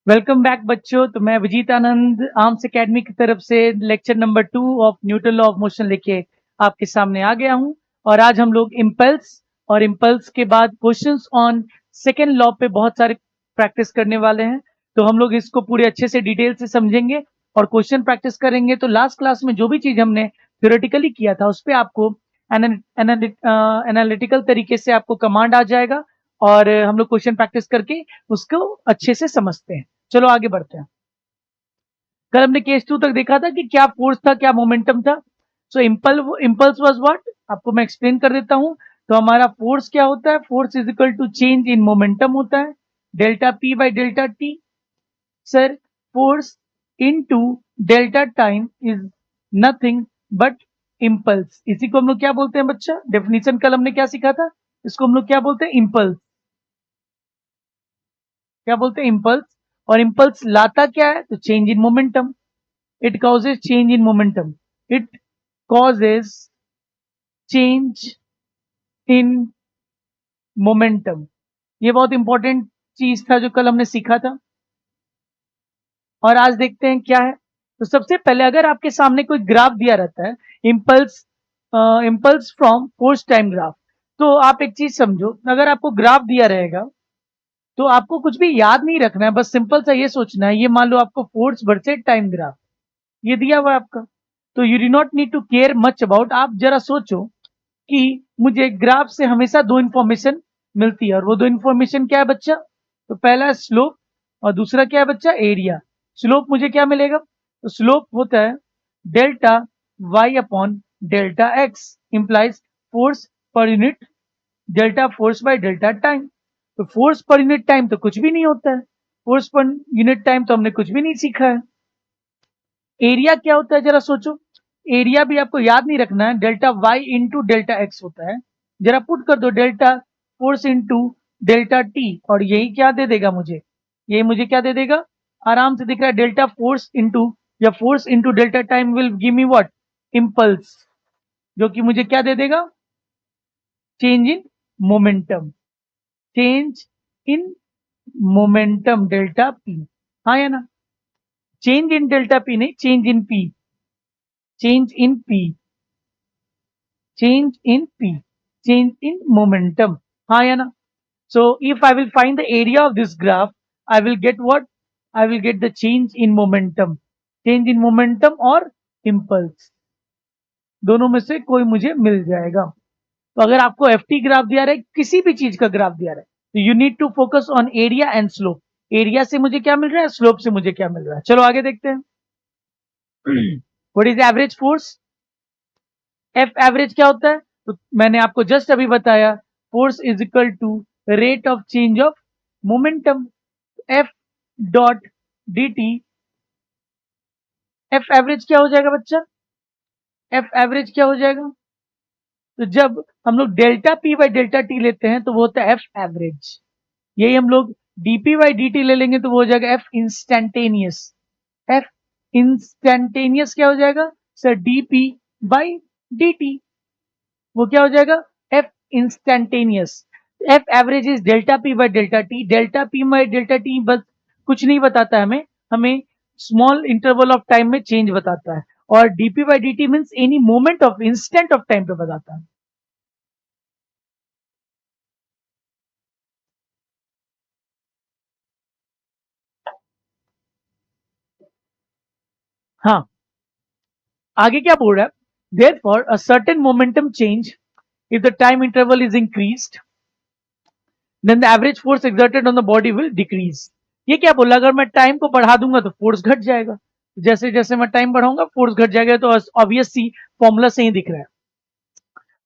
Welcome back बच्चों। तो मैं विजीत आनंद आर्म्स एकेडमी की तरफ से lecture number 2 of Newton law of motion लेके आपके सामने आ गया हूं। और आज हम लोग इम्पल्स और इम्पल्स के बाद क्वेश्चंस ऑन सेकेंड लॉ पे बहुत सारे प्रैक्टिस करने वाले हैं। तो हम लोग इसको पूरे अच्छे से डिटेल से समझेंगे और क्वेश्चन प्रैक्टिस करेंगे। तो लास्ट क्लास में जो भी चीज हमने थ्योरेटिकली किया था उस पर आपको एनालिटिकल तरीके से आपको कमांड आ जाएगा और हम लोग क्वेश्चन प्रैक्टिस करके उसको अच्छे से समझते हैं। चलो आगे बढ़ते हैं। कल हमने केस 2 तक देखा था कि क्या फोर्स था, क्या मोमेंटम था। सो इम्पल्स वाज व्हाट, आपको मैं एक्सप्लेन कर देता हूं। तो हमारा फोर्स क्या होता है? Force is equal to change in momentum होता है, delta p by delta t. Sir, force into delta time is nothing but impulse. इसी को हम लोग क्या बोलते हैं बच्चा? डेफिनेशन कल हमने क्या सीखा था? इसको हम लोग क्या बोलते हैं? इम्पल्स। क्या बोलते हैं? इम्पल्स। और इम्पल्स लाता क्या है? तो change in momentum. It causes change in momentum. It causes change in momentum. ये बहुत इंपॉर्टेंट चीज था जो कल हमने सीखा था। और आज देखते हैं क्या है। तो सबसे पहले अगर आपके सामने कोई ग्राफ दिया रहता है, impulse impulse from force time graph, तो आप एक चीज समझो, अगर आपको ग्राफ दिया रहेगा तो आपको कुछ भी याद नहीं रखना है, बस सिंपल सा ये सोचना है। ये मान लो आपको फोर्स वर्सेस टाइम ग्राफ ये दिया हुआ है आपका, तो you do not need to care much about. आप जरा सोचो कि मुझे ग्राफ से हमेशा दो इंफॉर्मेशन मिलती है, और वो दो इंफॉर्मेशन क्या है बच्चा? तो पहला है स्लोप और दूसरा क्या है बच्चा? एरिया। स्लोप मुझे क्या मिलेगा? तो स्लोप होता है delta y upon delta x, implies force per unit delta force by delta time. तो फोर्स पर यूनिट टाइम तो कुछ भी नहीं होता है, फोर्स पर यूनिट टाइम तो हमने कुछ भी नहीं सीखा है। एरिया क्या होता है जरा सोचो। एरिया भी आपको याद नहीं रखना है, delta y into delta x होता है। जरा पुट कर दो delta force into delta t, और यही क्या दे देगा मुझे? यही मुझे क्या दे देगा? आराम से दिख रहा है, डेल्टा फोर्स इंटू या force into delta time will give me what? Impulse, जो कि मुझे क्या दे देगा? Change in momentum. Change in momentum delta P. हाँ या ना? चेंज इन डेल्टा पी नहीं, change in P. Change in P, change in P, change in momentum. हाँ या ना? So if I will find the area of this graph, I will get what? I will get the change in momentum. Change in momentum और impulse, दोनों में से कोई मुझे मिल जाएगा। तो अगर आपको एफटी ग्राफ दिया रहा है, किसी भी चीज का ग्राफ दिया रहा है, तो you need to focus on area and slope. Area से मुझे क्या मिल रहा है, स्लोप से मुझे क्या मिल रहा है। चलो आगे देखते हैं। What is average force? F average क्या होता है? तो मैंने आपको जस्ट अभी बताया, force is equal to rate of change of momentum. F dot D t. F average क्या हो जाएगा बच्चा? एफ एवरेज क्या हो जाएगा? तो जब हम लोग delta p by delta T लेते हैं तो वो होता है एफ एवरेज। यही हम लोग डीपी बाई डी टी ले लेंगे तो वो हो जाएगा एफ इंस्टैंटेनियस। एफ इंस्टैंटेनियस क्या हो जाएगा sir? DP by D T. वो क्या हो जाएगा? F instantaneous. F average is delta p by delta T. Delta p by delta T bus कुछ नहीं बताता है हमें, हमें स्मॉल इंटरवल ऑफ टाइम में चेंज बताता है। और DP by D T means any moment of instant of time पे बताता है। हाँ, आगे क्या बोल रहा है? Therefore, a certain momentum change, if the time interval is increased, then the average force exerted on the body will decrease. ये क्या बोला? अगर मैं टाइम को बढ़ा दूंगा तो फोर्स घट जाएगा, जैसे जैसे मैं टाइम बढ़ाऊंगा फोर्स घट जाएगा। तो ऑब्वियस सी फॉर्मूला से ही दिख रहा है।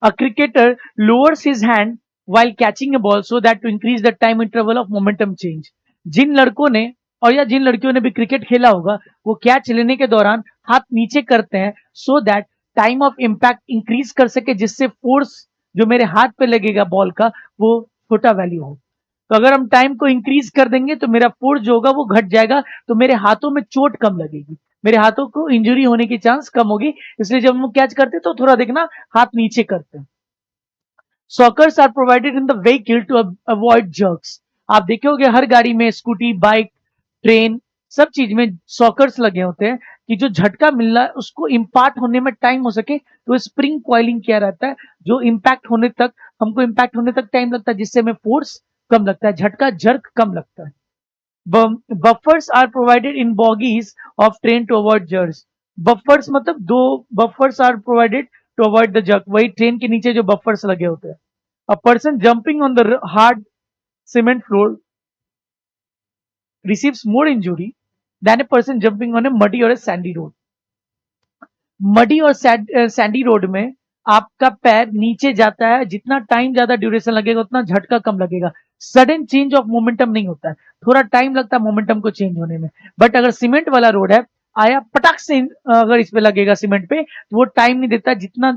A cricketer lowers his hand while catching a ball so that to increase the time interval of momentum change. जिन लड़कों ने और या जिन लड़कियों ने भी क्रिकेट खेला होगा, वो कैच लेने के दौरान हाथ नीचे करते हैं so that time of impact increase कर सके, जिससे फोर्स जो मेरे हाथ पे लगेगा बॉल का वो छोटा वैल्यू हो। तो अगर हम टाइम को इंक्रीज कर देंगे तो मेरा फोर्स जो होगा वो घट जाएगा, तो मेरे हाथों में चोट कम लगेगी, मेरे हाथों को इंजरी होने की चांस कम होगी। इसलिए जब हम कैच करते हैं तो थोड़ा देखना हाथ नीचे करते हैं। Shockers are provided in the vehicle to avoid jerks. आप देखोगे हर गाड़ी में, स्कूटी, बाइक, ट्रेन, सब चीज में सॉकर्स लगे होते हैं कि जो झटका मिल रहा है उसको इम्पार्ट होने में टाइम हो सके, तो स्प्रिंग कॉइलिंग किया रहता है, जो इम्पैक्ट होने तक हमको इम्पैक्ट होने तक टाइम लगता है, जिससे हमें फोर्स कम लगता है, झटका जर्क कम लगता है। Buffers are provided in bogies of train to avoid jerks. Buffers मतलब दो buffers are provided to avoid the jerk. वही ट्रेन के नीचे जो buffers लगे होते हैं. A person jumping on the hard cement floor receives more injury than a person jumping on a muddy or a sandy road. Muddy और Sandy road में आपका पैर नीचे जाता है, जितना टाइम ज्यादा ड्यूरेशन लगेगा उतना झटका कम लगेगा, सडन चेंज ऑफ मोमेंटम नहीं होता है, थोड़ा टाइम लगता है मोमेंटम को चेंज होने में। बट अगर सीमेंट वाला रोड है, आया पटाख से अगर इस पे लगेगा सीमेंट पे, तो वो टाइम नहीं देता, जितना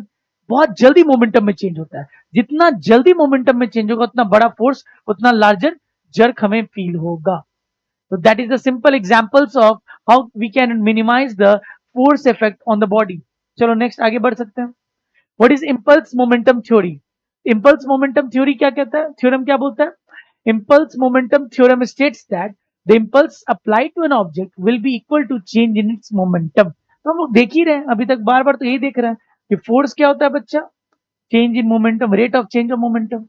बहुत जल्दी मोमेंटम में चेंज होता है, जितना जल्दी मोमेंटम में चेंज होगा उतना बड़ा फोर्स, उतना लार्जर जर्क हमें फील होगा। So that is the simple examples of how we can minimize the force effect on the body. चलो next आगे बढ़ सकते हैं। What is impulse momentum theory? Impulse momentum theory क्या कहता है? Theorem क्या बोलता है? Impulse momentum theorem states that the impulse applied to an object will be equal to change in its momentum. तो हम लोग देख ही रहे हैं, अभी तक बार बार तो यही देख रहे हैं कि फोर्स क्या होता है बच्चा? Change in momentum, rate of change of momentum.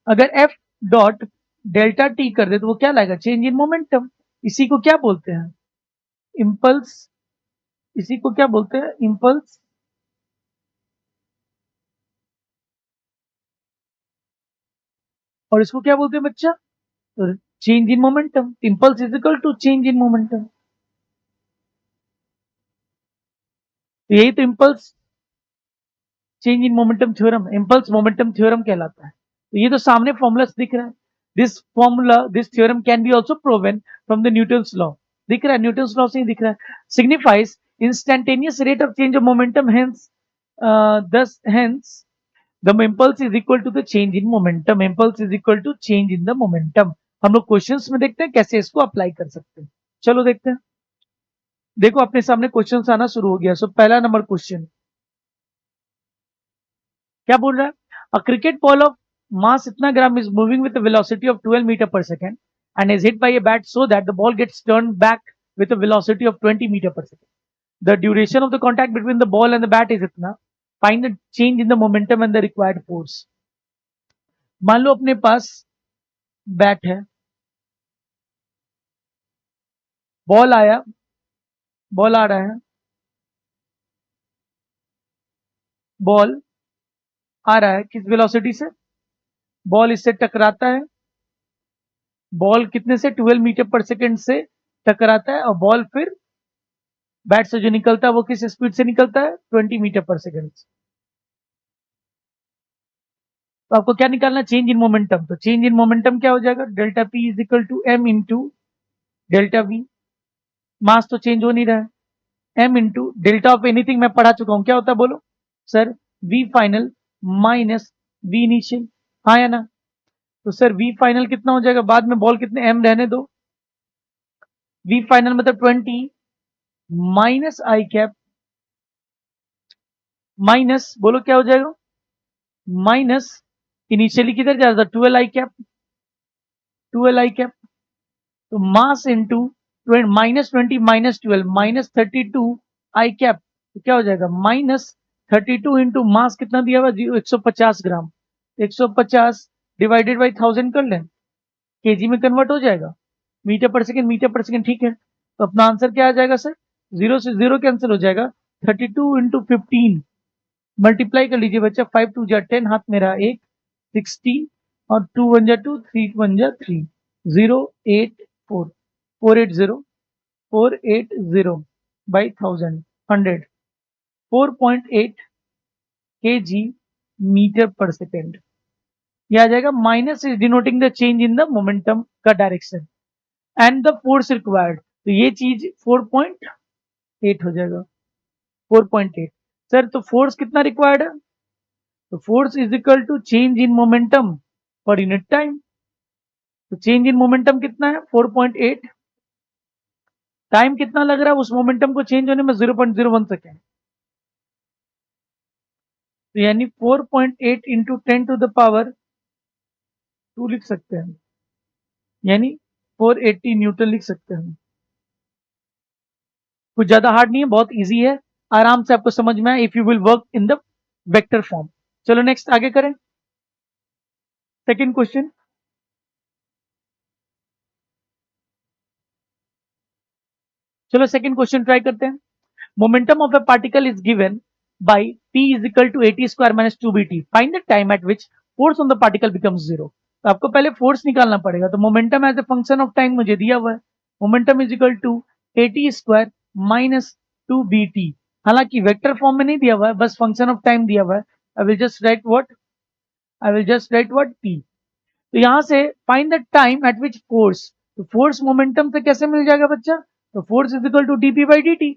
अगर एफ डॉट डेल्टा टी कर दे तो वो क्या लाएगा? Change in momentum. इसी को क्या बोलते हैं? इम्पल्स। इसी को क्या बोलते हैं? इम्पल्स। और इसको क्या बोलते हैं बच्चा? तो change in momentum. Impulse is equal to change in momentum. तो यही तो impulse change in momentum theorem, impulse momentum theorem कहलाता है। तो ये तो सामने फॉर्मूला दिख रहा है। This formula, this theorem can be also proven from the Newton's law. दिख रहा है, न्यूटन्स लॉ से ही दिख रहा है। Signifies instantaneous rate of change of momentum, hence thus hence the impulse is equal to the change in momentum, impulse is equal to change in the momentum। हम लोग questions में देखते हैं कैसे इसको अप्लाई कर सकते हैं। चलो देखते हैं। देखो अपने सामने क्वेश्चंस आना शुरू हो गया। सो पहला नंबर क्वेश्चन क्या बोल रहा है? A cricket ball of mass इतना gram is moving with velocity of 12 metre per second and is hit by a bat so that the ball gets turn back with a velocity of 20 metre per second. The duration of the contact between the ball and the bat is इतना, find the change in the momentum and the required force. मान लो अपने पास bat है, ball आया, ball आ रहा है, ball आ रहा है किस वेलोसिटी से? बॉल इससे टकराता है, बॉल कितने से? 12 मीटर पर सेकेंड से टकराता है, और बॉल फिर बैट से जो निकलता है वो किस स्पीड से निकलता है? 20 मीटर पर सेकेंड से। तो आपको क्या निकालना? Change in momentum. तो चेंज इन मोमेंटम क्या हो जाएगा? Delta P is equal to M into delta V. Mass तो चेंज हो नहीं रहा है। M into delta of anything मैं पढ़ा चुका हूं, क्या होता है बोलो sir? V final minus V initial. हाँ या ना? तो सर वी फाइनल कितना हो जाएगा? बाद में बॉल कितने, एम रहने दो, वी फाइनल मतलब 20 माइनस आई कैप, माइनस बोलो क्या हो जाएगा? माइनस इनिशियली किधर जा रहा था? 12 आई कैप, 12 आई कैप। तो मास इंटू -20 -12 -32 आई कैप, तो क्या हो जाएगा? -32 इंटू मास कितना दिया हुआ? 150 ग्राम। 150 डिवाइडेड बाई 1000 कर लें, केजी में कन्वर्ट हो जाएगा, metre per second, metre per second. ठीक है, तो अपना आंसर क्या आ जाएगा सर? जीरो से जीरो कैंसिल हो जाएगा। 32 इंटू 15 मल्टीप्लाई कर लीजिए बच्चा, 5 2 जा 10, हाथ मेरा एक, 60 और 2 1 जा 2, 3 1 जा 3, 084 480 480 by 1000 100 4.8 kg metre per second. यह आ जाएगा। Minus is denoting the change in the momentum का direction and the force required, तो ये चीज 4.8 हो जाएगा। 4.8 सर, तो फोर्स कितना रिक्वायर्ड है? तो force is equal to change in momentum per unit time. तो चेंज इन मोमेंटम कितना है? 4.8। टाइम कितना लग रहा है उस मोमेंटम को चेंज होने में? 0.01 सेकेंड। तो यानी 4.8 इंटू 10 टू द पावर 2 लिख सकते हैं, यानी 480 न्यूटन लिख सकते हैं। कुछ ज्यादा हार्ड नहीं है, बहुत इजी है, आराम से आपको समझ में आए if you will work in the vector form. चलो नेक्स्ट आगे करें, सेकंड क्वेश्चन। चलो सेकंड क्वेश्चन ट्राई करते हैं। Momentum of A particle is given by p is equal to at square minus 2bt. Find the time at which force on the particle becomes zero. तो आपको पहले force निकालना पड़ेगा, तो momentum as a function of time मुझे दिया हुआ है, momentum is equal to at square minus 2bt। हालांकि वेक्टर फॉर्म में नहीं दिया हुआ है, बस फंक्शन ऑफ टाइम दिया हुआ है। I will just write what, I will just write what p। तो यहां से find the time at which force, तो फोर्स मोमेंटम से कैसे मिल जाएगा बच्चा, तो force is equal to dp by dt।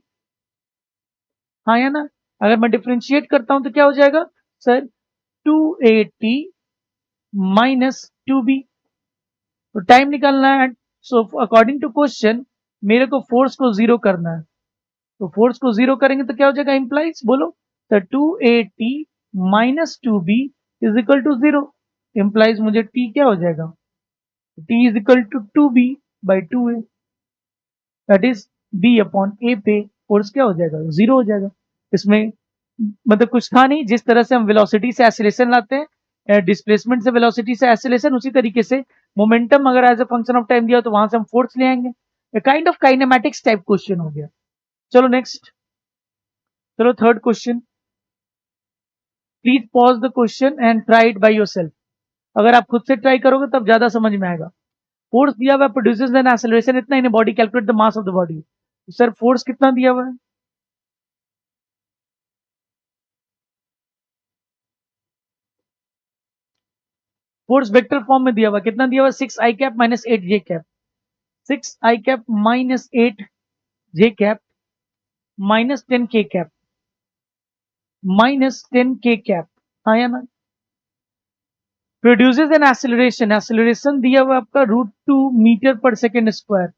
हाँ या ना, अगर मैं डिफ्रेंशिएट करता हूं तो क्या हो जाएगा सर, 280 माइनस 2b। तो टाइम निकालना है, सो अकॉर्डिंग टू क्वेश्चन मेरे को फोर्स को जीरो करना है, तो फोर्स को जीरो करेंगे तो क्या हो जाएगा, इंप्लाइज बोलो, तो 280 minus 2b is equal to zero. Implies मुझे t क्या हो जाएगा, t is equal to 2b by 2a, that is b upon a पे फोर्स क्या हो जाएगा, जीरो हो जाएगा। इसमें मतलब कुछ था नहीं, जिस तरह से हम वेलोसिटी से एक्सीलरेशन लाते हैं, डिस्प्लेसमेंट से वेलोसिटी से एक्सीलरेशन, उसी तरीके से मोमेंटम अगर as a function of time दिया तो वहां से हम फोर्स ले आएंगे। Kind of kinematics type question हो गया। चलो नेक्स्ट, चलो third question. Please pause the question and try it by yourself. अगर आप खुद से ट्राई करोगे तब ज्यादा समझ में आएगा। फोर्स दिया हुआ प्रोड्यूसेस एन एक्सीलरेशन इतना in body, calculate the mass of the body. Sir force कितना दिया हुआ है, फोर्स वेक्टर फॉर्म में दिया हुआ, कितना दिया हुआ, 6i cap minus 8j cap, 6i cap minus 8j cap minus 10k cap minus 10k cap. हाँ या ना, प्रोड्यूसेस एन एक्सीलरेशन, एक्सीलरेशन दिया हुआ आपका √2 metre per second square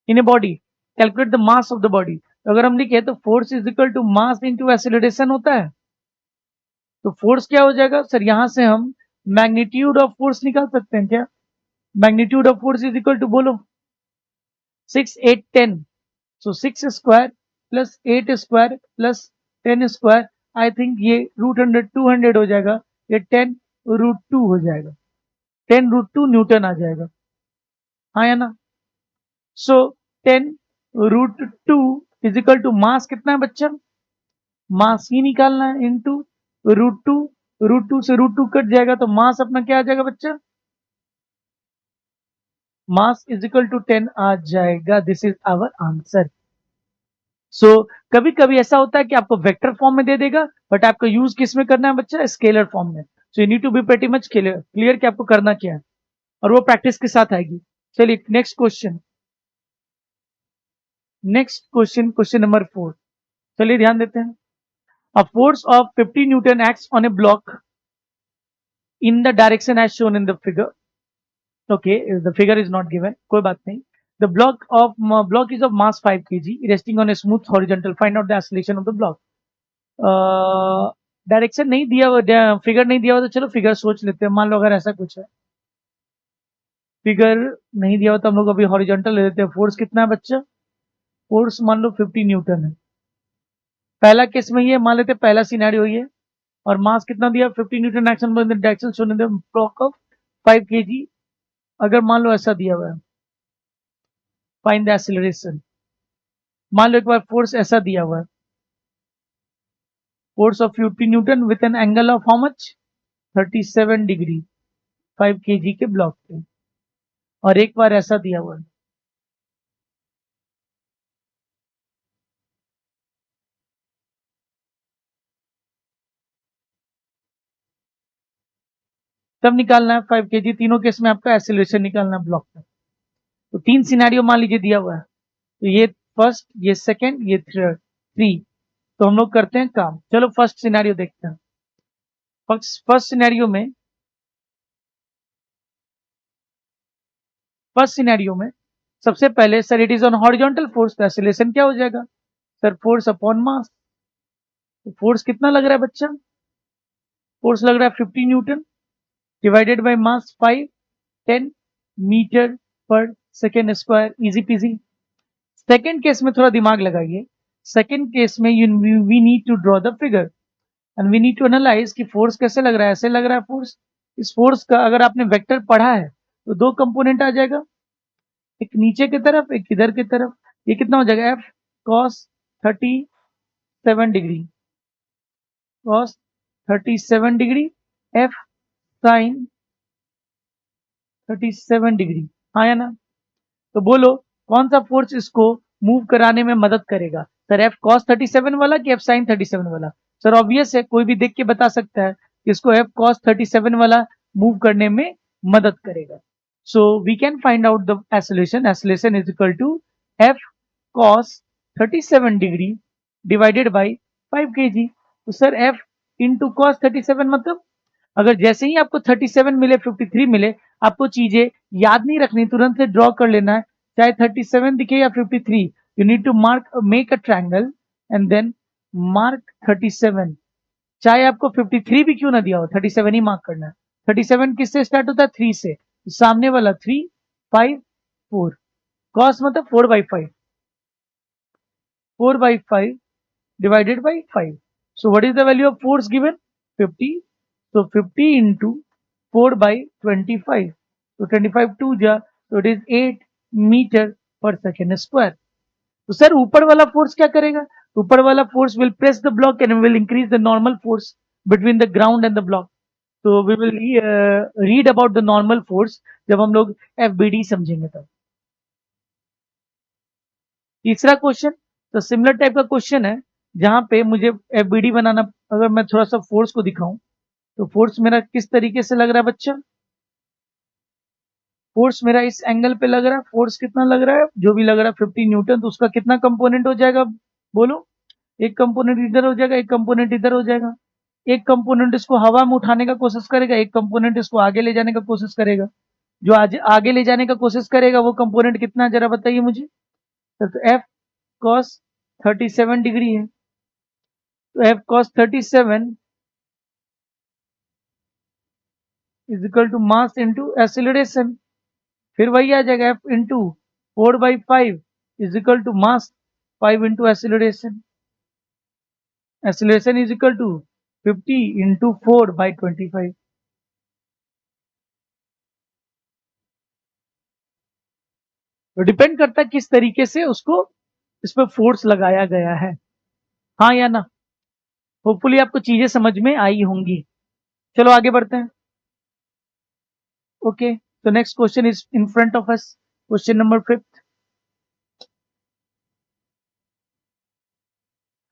in a body, calculate the mass of the body. अगर हम लिखे तो force is equal to mass into acceleration होता है, तो फोर्स क्या हो जाएगा सर, यहां से हम मैग्नीट्यूड ऑफ फोर्स निकाल सकते हैं क्या, magnitude of force is equal to बोलो 6 8 10, so 6 square plus 8 square plus 10 square, I think ये √100 200 हो जाएगा, ये 10√2 हो जाएगा, 10√2 न्यूटन आ जाएगा। हाँ या ना, सो 10√2 इज इक्वल टू मास कितना है बच्चा, मास ही निकालना है इनटू √2, √2 से √2 कट जाएगा तो मास अपना क्या आ जाएगा बच्चा, मास इज इक्वल टू 10 आ जाएगा। This is our answer. So कभी कभी ऐसा होता है कि आपको वेक्टर फॉर्म में दे देगा, बट आपको यूज किस में करना है बच्चा, स्केलर फॉर्म में। So you need to be pretty much clear कि आपको करना क्या है, और वो प्रैक्टिस के साथ आएगी। चलिए next question, next question, question number 4। चलिए ध्यान देते हैं। A force of 50 newton acts on a block in the direction as shown in the figure. Okay, the figure is not given, कोई बात नहीं। The block is of mass 5 kg resting on a smooth horizontal. Find out the acceleration of the block. Direction नहीं दिया हुआ, figure नहीं दिया हुआ, तो चलो फिगर सोच लेते हैं। मान लो अगर ऐसा कुछ है, फिगर नहीं दिया हुआ तो हम लोग अभी हॉरिजॉन्टल ले लेते हैं। फोर्स कितना है बच्चा, फोर्स मान लो 50 न्यूटन है। पहला केस में ये मान लेते हैं, पहला सिनेरियो ये, और मास कितना दिया, 50 Newton action in the direction shown in the block of 5 kg। अगर मान लो ऐसा दिया हुआ है, फाइंड द एक्सीलरेशन। मान लो एक बार फोर्स ऐसा दिया हुआ है, force of 50 Newton with an angle of how much, 37 degree 5 kg के ब्लॉक पे, और एक बार ऐसा दिया हुआ है, तब निकालना है 5 kg। तीनों केस में आपका एक्सीलरेशन निकालना है ब्लॉक पे। तो 3 सिनेरियो मान लीजिए दिया हुआ है, तो ये फर्स्ट, ये सेकेंड, ये थर्ड, 3। तो हम लोग करते हैं काम। चलो फर्स्ट सिनेरियो देखते हैं। फर्स्ट सिनेरियो में, फर्स्ट सिनेरियो में सबसे पहले sir it is on horizontal force, तो एक्सीलरेशन क्या हो जाएगा सर, फोर्स अपॉन मास। तो फोर्स कितना लग रहा है बच्चा, फोर्स लग रहा है 50 newton divided by mass 5 10, metre per second square, easy peasy. Second case में थोड़ा दिमाग लगाइए। सेकेंड केस में we need to draw the figure and we need to analyse कि फोर्स कैसे लग रहा है। ऐसे लग रहा है फोर्स। इस फोर्स का अगर आपने वेक्टर पढ़ा है तो दो कंपोनेंट आ जाएगा, एक नीचे की तरफ एक इधर की तरफ। ये कितना हो जाएगा, F cos 37 degree, cos 37 degree, F sine 37 degree. हाँ या ना? तो बोलो कौन सा फोर्स इसको मूव कराने में मदद करेगा, सर एफ कॉस 37 वाला कि एफ साइन 37 वाला? सर ऑब्वियस है, कोई भी देख के बता सकता है कि इसको एफ कॉस 37 वाला मूव करने में मदद करेगा। So we can find out the acceleration. Acceleration is equal to F cos 37 degree divided by 5 kg। तो सर एफ इंटू कॉस 37 मतलब अगर जैसे ही आपको 37 मिले 53 मिले, आपको चीजें याद नहीं रखनी, तुरंत से ड्रॉ कर लेना है, चाहे 37 दिखे या 53। You need to mark make a triangle and then mark 37। चाहे आपको 53 भी क्यों ना दिया हो, 37 ही मार्क करना है। 37 किससे स्टार्ट होता है, 3 से। तो सामने वाला 3 5 4, कॉस मतलब 4/5, 4/5 divided by 5. So what is the value of force given? 50. So 50 into 4 by 25. So 25 2 जा, so it is 8 metre per second square. तो सर ऊपर वाला फोर्स क्या करेगा? ऊपर वाला force will press the block and will increase the normal force between the ground and the block. तो we will read about the normal force जब हम लोग एफबीडी समझेंगे तब। तीसरा क्वेश्चन तो सिमिलर टाइप का क्वेश्चन है, जहां पे मुझे एफबीडी बनाना। अगर मैं थोड़ा सा फोर्स को दिखाऊं तो फोर्स मेरा किस तरीके से लग रहा है बच्चा? फोर्स मेरा इस एंगल पे लग रहा है। फोर्स कितना लग रहा है? जो भी लग रहा है 50 न्यूटन। तो उसका कितना कंपोनेंट हो जाएगा बोलो? एक कंपोनेंट इधर हो जाएगा, एक कंपोनेंट इधर हो जाएगा। एक कंपोनेंट इसको हवा में उठाने का कोशिश करेगा, एक कंपोनेंट इसको आगे ले जाने का कोशिश करेगा। जो आज आगे ले जाने का कोशिश करेगा वो कंपोनेंट कितना है, जरा बताइए मुझे। तो एफ कॉस 37 डिग्री है, तो F cos 37 is equal to mass into acceleration. फिर वही आ जाएगा, F into 4/5 is equal to mass 5 into acceleration. Acceleration is equal to 50 into 4/25। तो डिपेंड करता है किस तरीके से उसको इस पर फोर्स लगाया गया है। हाँ या ना? होपफुली आपको चीजें समझ में आई होंगी। चलो आगे बढ़ते हैं। ओके, तो next question is in front of us, question number 5।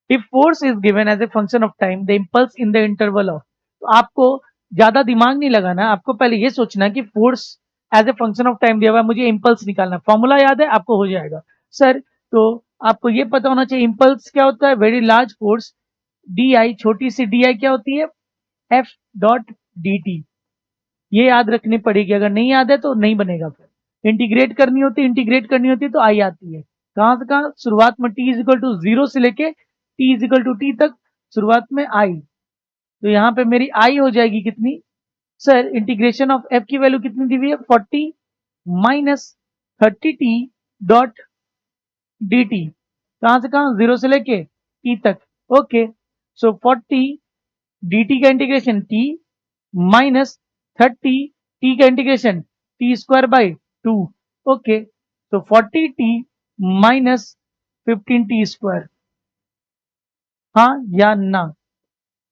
If force is given as a function of time the impulse in the interval of. तो आपको ज्यादा दिमाग नहीं लगाना, आपको पहले ये सोचना है कि force as a function of time दिया हुआ है, मुझे इम्पल्स निकालना। फॉर्मूला याद है आपको, हो जाएगा सर। तो आपको ये पता होना चाहिए इम्पल्स क्या होता है, very large force D I, छोटी सी डी आई क्या होती है, एफ डॉट डी टी। ये याद रखनी पड़ेगी, अगर नहीं याद है तो नहीं बनेगा। फिर इंटीग्रेट करनी होती है तो आई आती है। कहां से कहां? शुरुआत में टी इज इक्वल टू 0 से लेके T is equal to T तक, शुरुआत में आई। तो यहाँ पे मेरी आई हो जाएगी कितनी? सर इंटीग्रेशन ऑफ एफ की वैल्यू कितनी दी हुई है, 40 minus 30t dot D T. कहां से कहां? 0 से लेके टी तक। ओके, सो 40 डी टी का इंटीग्रेशन टी माइनस 30 टी का integration T square by 2। Okay, तो 40t माइनस 15t स्क्वायर। हाँ या ना?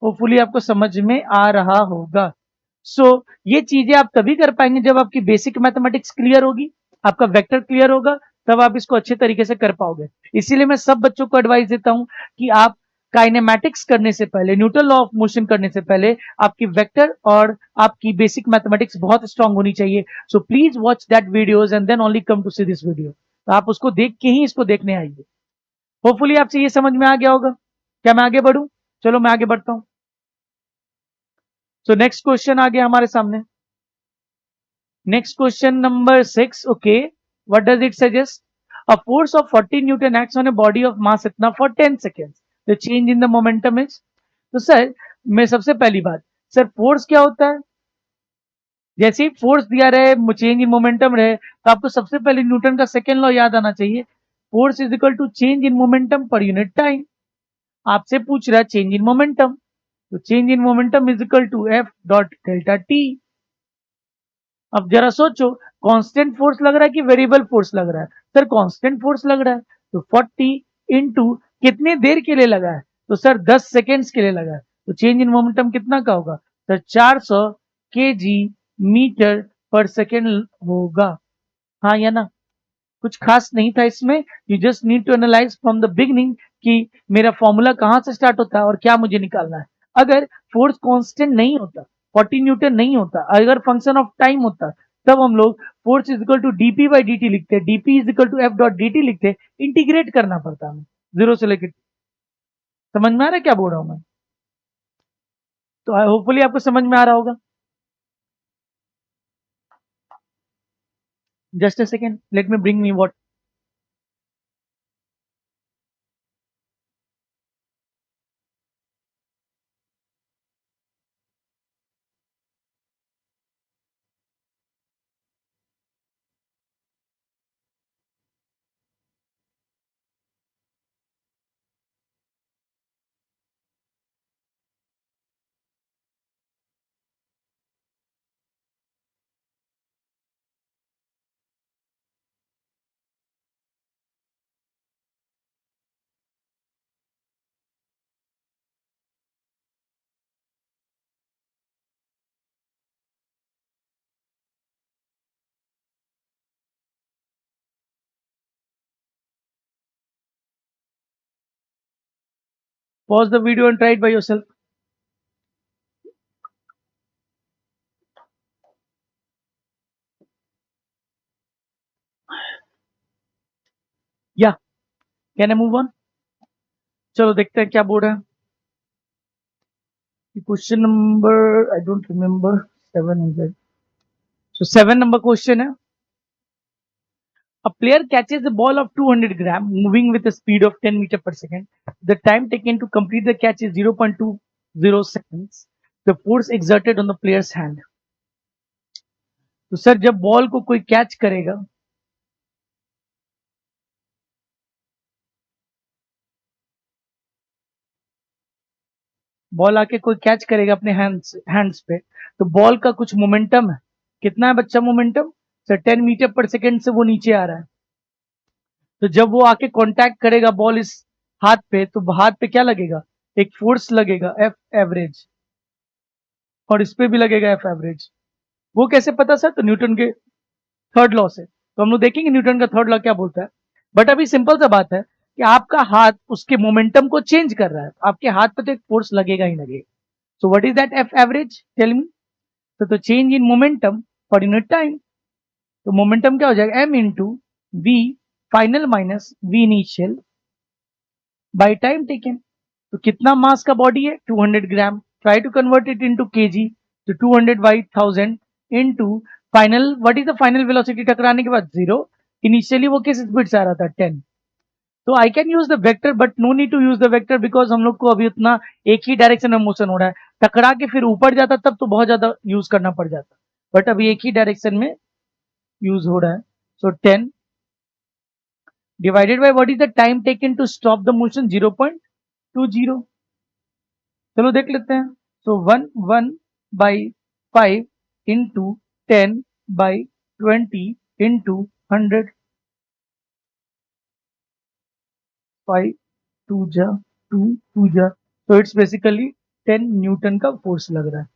होपफुली आपको समझ में आ रहा होगा। सो ये चीजें आप तभी कर पाएंगे जब आपकी बेसिक मैथमेटिक्स क्लियर होगी, आपका वेक्टर क्लियर होगा, तब आप इसको अच्छे तरीके से कर पाओगे। इसीलिए मैं सब बच्चों को एडवाइस देता हूं कि आप काइनेमैटिक्स करने से पहले, न्यूटन लॉ ऑफ मोशन करने से पहले आपकी वेक्टर और आपकी बेसिक मैथमेटिक्स बहुत स्ट्रांग होनी चाहिए। So please watch that videos and then only come to see this video. तो आप उसको देख के ही इसको देखने आइए। होपफुली आपसे ये समझ में आ गया होगा। क्या मैं आगे बढ़ूं? चलो मैं आगे बढ़ता हूं। सो नेक्स्ट क्वेश्चन आ गया हमारे सामने। Next question number 6। Okay, what does it suggest? A force of 40 newton acts on a body of mass इतना for 10 seconds, the change in the momentum is. तो सर मैं सबसे पहली बात, सर फोर्स क्या होता है? जैसे ही फोर्स दिया रहे, चेंज इन मोमेंटम रहे, तो आपको सबसे पहले न्यूटन का सेकेंड लॉ याद आना चाहिए, force is equal to change in momentum per unit time. आपसे पूछ रहा है चेंज इन मोमेंटम, तो change in momentum is equal to F dot delta T. अब जरा सोचो, कांस्टेंट फोर्स लग रहा है कि वेरिएबल फोर्स लग रहा है? सर कांस्टेंट फोर्स लग रहा है, तो 40 इंटू कितने देर के लिए लगा है? तो सर 10 सेकेंड्स के लिए लगा है, तो चेंज इन मोमेंटम कितना का होगा? Sir 400 KG metre per second होगा। हाँ या ना? कुछ खास नहीं था इसमें, you just need to analyse from the beginning कि मेरा फॉर्मूला कहां से स्टार्ट होता है और क्या मुझे निकालना है। अगर फोर्स कांस्टेंट नहीं होता, 40 न्यूटन नहीं होता, अगर फंक्शन ऑफ टाइम होता, तब हम लोग force is equal to DP by D T लिखते, DP is equal to F dot D T लिखते, इंटीग्रेट करना पड़ता हमें जीरो से लेकर। समझ में आ रहा है क्या बोल रहा हूं मैं? तो होपफुली आपको समझ में आ रहा होगा। Just a second, let me bring me what. Pause the video and try it by yourself. या कैन आई मूव ऑन? चलो देखते हैं क्या बोल रहा है। Question number I don't remember, 700। So 7 number question है, a player catches a ball of 200 gram moving with a speed of 10 meter per second. The time taken to complete the catch is 0.20 seconds. The force exerted on the player's hand. तो sir जब ball को कोई catch करेगा, ball आके कोई catch करेगा अपने hands पे, तो बॉल का कुछ मोमेंटम है। कितना है बच्चा momentum? Sir 10 metre per second से वो नीचे आ रहा है। तो जब वो आके कांटेक्ट करेगा बॉल इस हाथ पे, तो हाथ पे क्या लगेगा? एक फोर्स लगेगा, एफ एवरेज, और इस पे भी लगेगा एफ एवरेज। वो कैसे पता सर? तो न्यूटन के थर्ड लॉ से। तो हम लोग देखेंगे न्यूटन का थर्ड लॉ क्या बोलता है। बट अभी सिंपल सा बात है कि आपका हाथ उसके मोमेंटम को चेंज कर रहा है, आपके हाथ पे तो एक फोर्स लगेगा ही लगेगा। So what is that F average? Tell me. तो change in momentum per unit time. तो मोमेंटम क्या हो जाएगा? M into V final minus V initial by time taken. तो कितना मास का बॉडी है? 200 gram. Try to convert it into KG. तो 200 by 1000 into final, what is the final velocity टकराने के बाद? 0। इनिशियली वो किस स्पीड से आ रहा था? 10। तो I can use the vector, but no need to use the vector because हम लोग को अभी उतना एक ही डायरेक्शन में मोशन हो रहा है। टकरा के फिर ऊपर जाता तब तो बहुत ज्यादा यूज करना पड़ जाता, बट अभी एक ही डायरेक्शन में यूज हो रहा है। So 10 divided by what is the time taken to stop the motion? 0.20। चलो देख लेते हैं। सो 1 इंटू 10/20 इंटू 100, 5 टू जा 2 जा, तो इट्स बेसिकली 10 न्यूटन का फोर्स लग रहा है।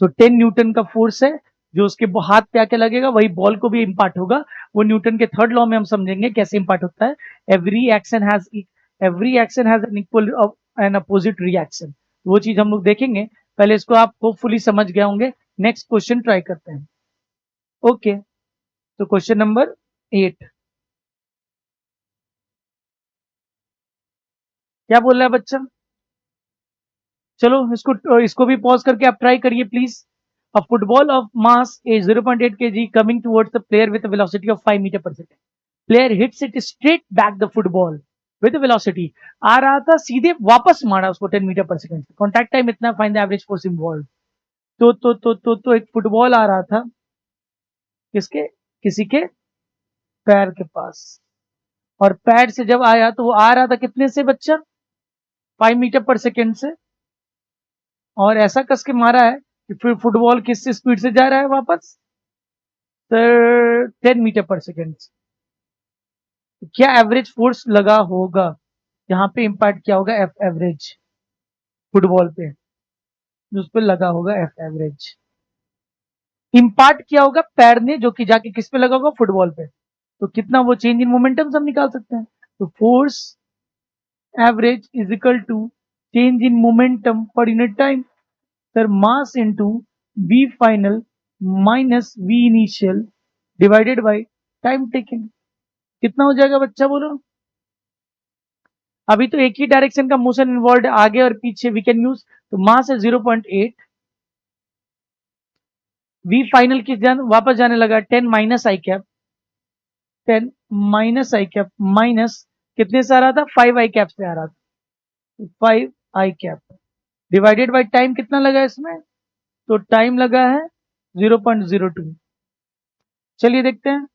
सो 10 न्यूटन का फोर्स है जो उसके हाथ पे आके लगेगा, वही बॉल को भी इंपार्ट होगा। वो न्यूटन के थर्ड लॉ में हम समझेंगे कैसे इंपार्ट होता है। Every action has an equal N opposite reaction. वो चीज हम लोग देखेंगे। पहले इसको आप होपफुली समझ गए होंगे। नेक्स्ट क्वेश्चन ट्राई करते हैं। ओके, तो क्वेश्चन नंबर 8 क्या बोल रहा है बच्चा? चलो इसको भी पॉज करके आप ट्राई करिए please. A football of mass is 0.8 kg coming towards the player with a velocity of 5 meter per second. Player hits it straight back the football with a velocity, आ रहा था सीधे वापस मारा उसको 10 मीटर पर सेकंड। कॉन्टैक्ट टाइम इतना, find the average force involve. तो एक फुटबॉल आ रहा था किसके, किसी के पैर के पास, और पैर से जब आया तो वो आ रहा था कितने से बच्चा, 5 मीटर पर सेकेंड से, और ऐसा कस के मारा है कि फिर फुटबॉल किस स्पीड से जा रहा है वापस, 10 मीटर पर सेकेंड। क्या एवरेज फोर्स लगा होगा यहाँ पे, इम्पैक्ट क्या होगा, एफ एवरेज, फुटबॉल पे उस पर लगा होगा एफ एवरेज। इम्पैक्ट क्या होगा पैर ने, जो कि जाके किस पे लगा होगा, फुटबॉल पे, तो कितना वो चेंज इन मोमेंटम हम निकाल सकते हैं। तो force average is equal to change in momentum per unit time, sir mass into V final minus V initial divided by time taken. कितना हो जाएगा बच्चा बोलो। अभी तो एक ही डायरेक्शन का मोशन इन्वॉल्व है, आगे और पीछे वी कैन यूज। तो मास है 0.8, वी फाइनल की वापस जाने लगा 10 minus I cap, 10 minus I cap minus कितने से आ रहा था, 5 आई कैप से आ रहा था, 5 आई कैप डिवाइडेड बाय टाइम कितना लगा इसमें, तो टाइम लगा है 0.02। चलिए देखते हैं,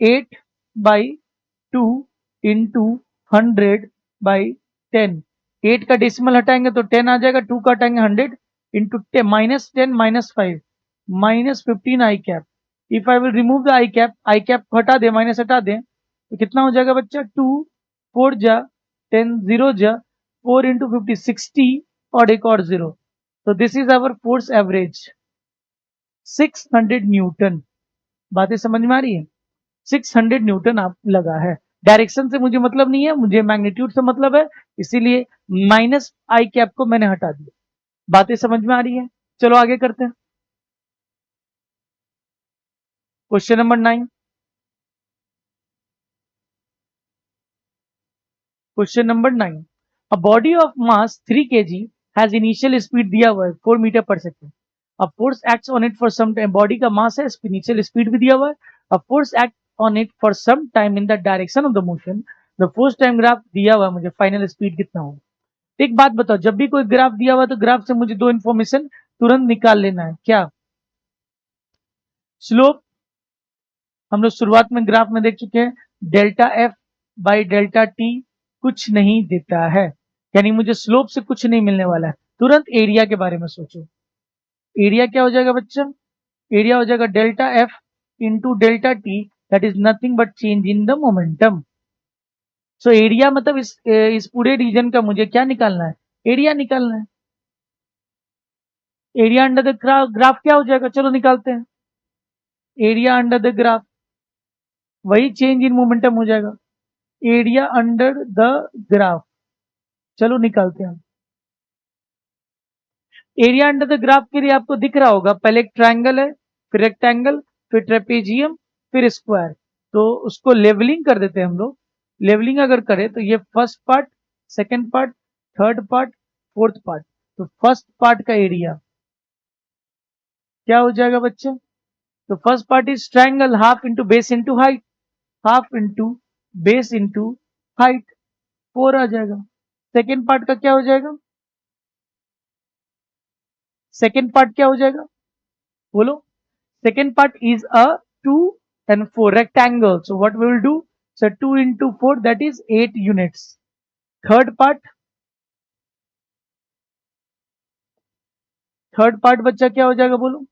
8/2 इंटू 100/10, 8 का डेसिमल हटाएंगे तो 10 आ जाएगा, 2 का हटाएंगे 100 into 10 minus 10 minus 5 minus 15 I cap. If I will remove the I cap हटा दे, माइनस हटा दे, तो कितना हो जाएगा बच्चा, 2 4 जा 10 0 जा 4 इंटू 50 60 और एक और 0। तो this is our force average 600 newton. बातें समझ में आ रही है, 600 न्यूटन आप लगा है। डायरेक्शन से मुझे मतलब नहीं है, मुझे मैग्नीट्यूड से मतलब है, इसीलिए माइनस आई कैप को मैंने हटा दिया। बातें समझ में आ रही है, चलो आगे करते हैं। Question number 9, question number 9, a body of mass 3 kg has initial speed दिया हुआ है 4 metre per second, a force acts on it for some time, body का मास है, इनिशियल स्पीड भी दिया हुआ है, a force act on it for some time in the direction of the motion, the force time graph दिया हुआ है, मुझे फाइनल स्पीड कितना होगा। एक बात बताओ, जब भी कोई ग्राफ दिया हुआ है तो ग्राफ से मुझे दो इंफॉर्मेशन तुरंत निकाल लेना है, क्या, स्लोप, हम लोग शुरुआत में ग्राफ में देख चुके हैं, delta F by delta T कुछ नहीं देता है, यानी मुझे स्लोप से कुछ नहीं मिलने वाला है। तुरंत एरिया के बारे में सोचो, एरिया क्या हो जाएगा बच्चा, एरिया हो जाएगा delta F into delta T, that is nothing but change in the momentum. So area मतलब इस पूरे रीजन का मुझे क्या निकालना है, एरिया निकालना है। एरिया अंडर द ग्राफ क्या हो जाएगा, चलो निकालते हैं, एरिया अंडर द ग्राफ वही चेंज इन मोमेंटम हो जाएगा, एरिया अंडर द ग्राफ, चलो निकालते हैं। एरिया अंडर द ग्राफ के लिए आपको दिख रहा होगा, पहले एक ट्रायंगल है, फिर रेक्टेंगल, फिर ट्रेपेजियम, फिर स्क्वायर, तो उसको लेवलिंग कर देते हैं हम लोग। लेवलिंग अगर करें तो ये first part, second part, third part, fourth part, तो फर्स्ट पार्ट का एरिया क्या हो जाएगा बच्चे, तो first part is triangle, half into base into height, half into base into height, 4 आ जाएगा। सेकेंड पार्ट का क्या हो जाएगा, सेकेंड पार्ट क्या हो जाएगा बोलो, second part is a 2 and 4 rectangle, so what we will do, so 2 into 4 that is 8 units. third part, third part बच्चा क्या हो जाएगा बोलो,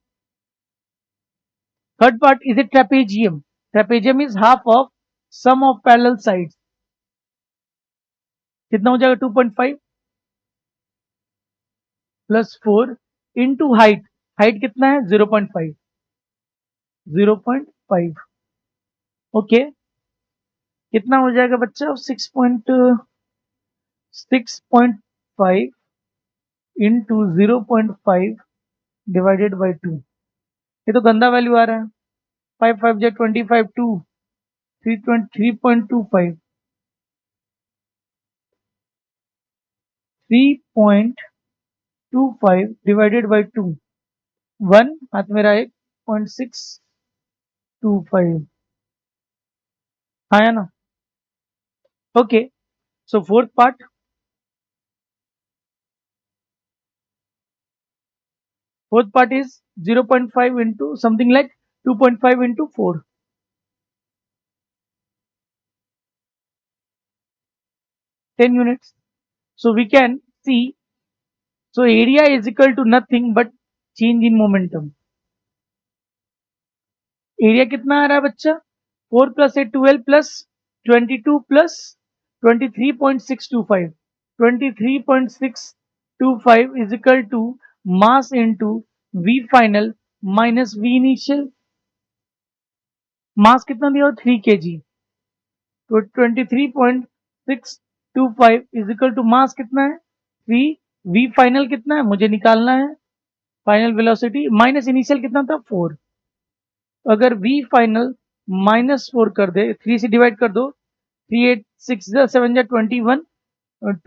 third part is a trapezium, trapezium is half of sum of parallel sides, कितना हो जाएगा 2.5 plus 4 into height, height कितना है 0.5, 0.5, ओके, कितना हो जाएगा बच्चा 6.5 इंटू 0.5 डिवाइडेड बाई 2, ये तो गंदा वैल्यू आ रहा है, 5 5 जा 25 2 3.25 3.25 डिवाइडेड बाई 2, 1 हाथ में रहा 1.625, हाँ या ना, okay. So fourth part, Fourth part is 0.5 into something like 2.5 into 4. 10 units. So we can see, so area is equal to nothing but change in momentum. Area कितना आ रहा है बच्चा? 4 plus 8 12 plus 22 plus 23.625. 23.625 is equal to mass into V final minus V initial. मास कितना दिया? 3 kg. तो 23.625 is equal to मास कितना है? 3. V final कितना है मुझे निकालना है, फाइनल वेलोसिटी माइनस इनिशियल कितना था? 4. अगर V फाइनल -4 कर दे, 3 से डिवाइड कर दो, 3 8 6 7 21,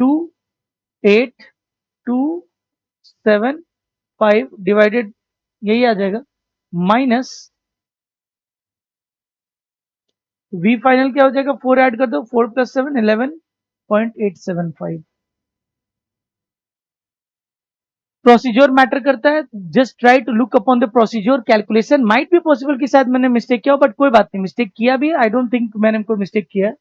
2 8 2 7 5 डिवाइडेड यही आ जाएगा, माइनस V फाइनल क्या हो जाएगा? 4 ऐड कर दो, 4 + 7 11.875. प्रोसीजर मैटर करता है. Just try to look upon the procedure. Calculation might be possible कि शायद मैंने मिस्टेक किया हो, बट कोई बात नहीं. मिस्टेक किया भी, आई डोंट थिंक मैंने कोई मिस्टेक किया है,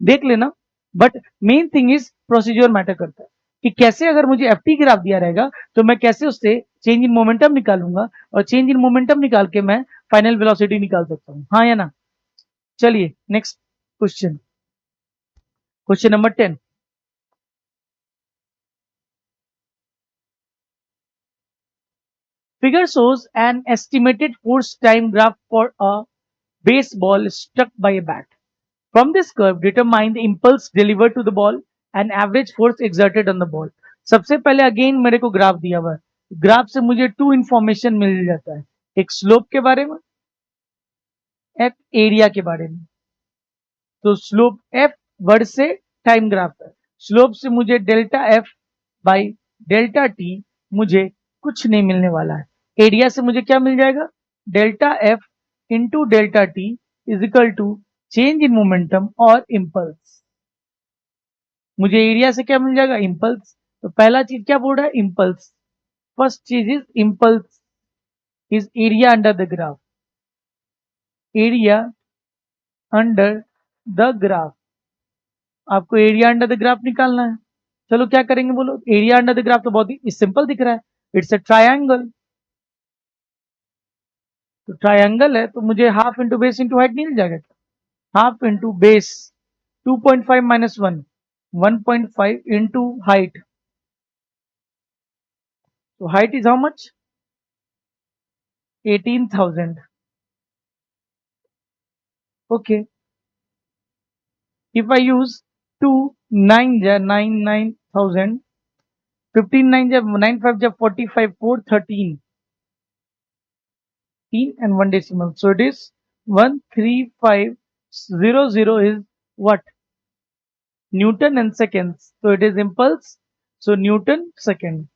देख लेना. But main thing is procedure matter करता है कि कैसे, अगर मुझे एफ टी ग्राफ दिया रहेगा तो मैं कैसे उससे चेंज इन मोमेंटम निकालूंगा, और चेंज इन मोमेंटम निकाल के मैं फाइनल वेलोसिटी निकाल सकता हूं. हाँ या ना? चलिए next question. Question number 10. Figure shows an estimated force time graph for a baseball struck by a bat. From this curve, determine the impulse delivered to the ball and average force exerted on the ball. सबसे पहले again मेरे को graph दिया हुआ है. Graph से मुझे 2 information मिल जाता है, एक स्लोप के बारे में, एक एरिया के बारे में. तो स्लोप एफ वर्ड से टाइम ग्राफ है. स्लोप से मुझे delta F by delta T मुझे कुछ नहीं मिलने वाला है. एरिया से मुझे क्या मिल जाएगा? Delta F into delta T is equal to change in momentum और इम्पल्स. मुझे एरिया से क्या मिल जाएगा? इम्पल्स. तो पहला चीज क्या बोल रहा है? इम्पल्स. फर्स्ट चीज is impulse is area under the graph. Area under the graph. आपको एरिया अंडर द ग्राफ निकालना है. चलो क्या करेंगे बोलो? एरिया अंडर द ग्राफ तो बहुत ही सिंपल दिख रहा है, इट्स अ ट्रायंगल. तो ट्रायंगल है तो मुझे half into base into height मिल जाएगा. Half into base 2.5 minus 1 1.5 into height. तो height is how much? 18,000. okay, if I use 2 9 ja 9,000, 15 9 ja 9 5 ja 45 4 13 and 1 decimal, so it is 13500 is what? Newton and seconds. So it is impulse, so Newton second.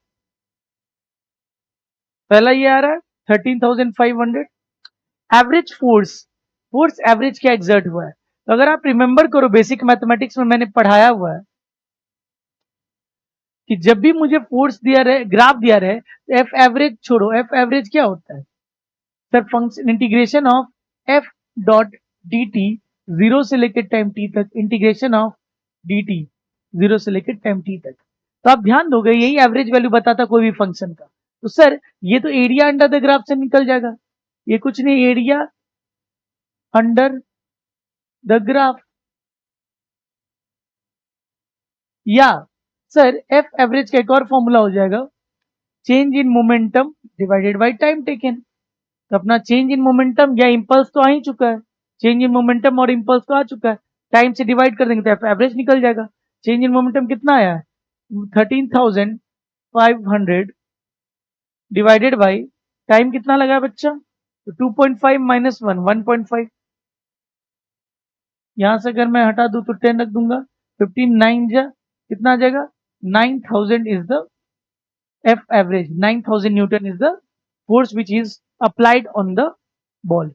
पहला ये आ रहा है 13,500. Average force. Force average क्या exert हुआ है? तो अगर आप रिमेंबर करो, बेसिक मैथमेटिक्स में मैंने पढ़ाया हुआ है कि जब भी मुझे फोर्स दिया रहे, ग्राफ दिया रहे, तो एफ एवरेज छोड़ो. एफ एवरेज क्या होता है sir? Function integration of F dot D T, zero से लेकर टाइम टी तक, integration of D T zero से लेकर टाइम टी तक. तो आप ध्यान दोगे, यही एवरेज वैल्यू बताता कोई भी फंक्शन का. तो सर ये तो एरिया अंडर द ग्राफ से निकल जाएगा. ये कुछ नहीं, एरिया अंडर द ग्राफ. या सर एफ एवरेज का एक और फॉर्मूला हो जाएगा, change in momentum divided by time taken. तो अपना चेंज इन मोमेंटम या इंपल्स तो आ ही चुका है, चेंज इन मोमेंटम और इंपल्स तो आ चुका है, टाइम से डिवाइड कर देंगे तो एवरेज निकल जाएगा. चेंज इन मोमेंटम कितना आया है? 13,500 डिवाइडेड बाय टाइम कितना लगा है बच्चा? तो 2.5 माइनस 1 1.5. यहां से अगर मैं हटा दूं तो 10 रख दूंगा. 15 9 जा कितना आ जाएगा? 9,000 is the F average. 9,000 Newton is the force which is applied on the ball,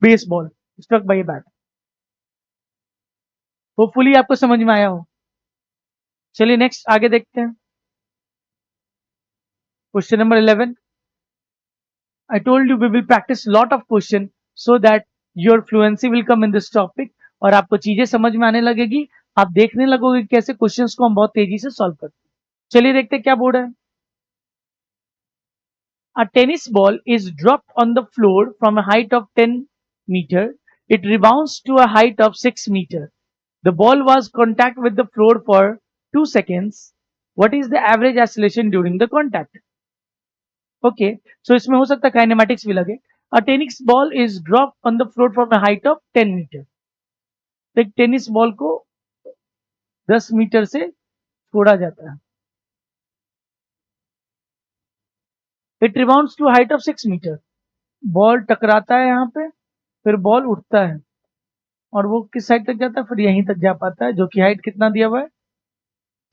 baseball struck by a bat. Hopefully आपको समझ में आया हो. चलिए नेक्स्ट आगे देखते हैं. Question number 11. I told you we will practice lot of question so that your fluency will come in this topic और आपको चीजें समझ में आने लगेगी, आप देखने लगोगे कैसे क्वेश्चंस को हम बहुत तेजी से सॉल्व करते हैं। चलिए देखते हैं क्या बोर्ड है। A tennis ball is dropped on the floor from a height of 10 meter. It rebounds to a height of 6 meter. The ball was contact with the floor for 2 seconds. What is the average acceleration during the contact? Okay, so इसमें हो सकता है kinematics भी लगे। A tennis ball is dropped on the floor from a height of 10 meter. तो एक tennis ball को 10 metre से छोड़ा जाता है। It rebounds to a height of 6 metre. Ball टकराता है यहाँ पे, फिर बॉल उठता है और वो किस हाइट तक जाता है, फिर यहीं तक जा पाता है, जो कि हाइट कितना दिया हुआ है,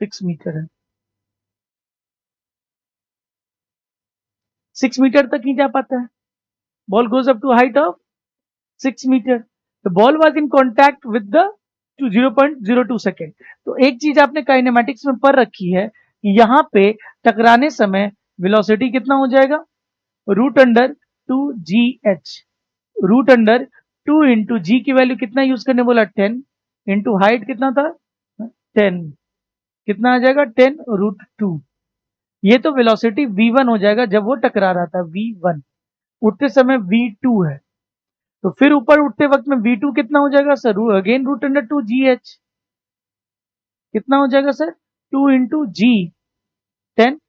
6 मीटर है। 6 मीटर तक ही जा पाता है। Ball goes up to height of 6 metre. The ball was in contact with the 0.02 second. तो एक चीज आपने काइनेमेटिक्स में पढ़ रखी है कि यहाँ पे टकराने समय वेलोसिटी कितना हो जाएगा, root under 2gh। Root under 2 into G की वैल्यू कितना यूज करने बोला, 10 इंटू हाइट कितना था, 10, कितना आ जाएगा 10 रूट 2। ये तो वेलोसिटी v1 हो जाएगा जब वो टकरा रहा था, v1। उठते समय v2 है, तो फिर ऊपर उठते वक्त में v2 कितना हो जाएगा sir, again root under 2gh। कितना हो जाएगा सर, 2 इंटू जी, 10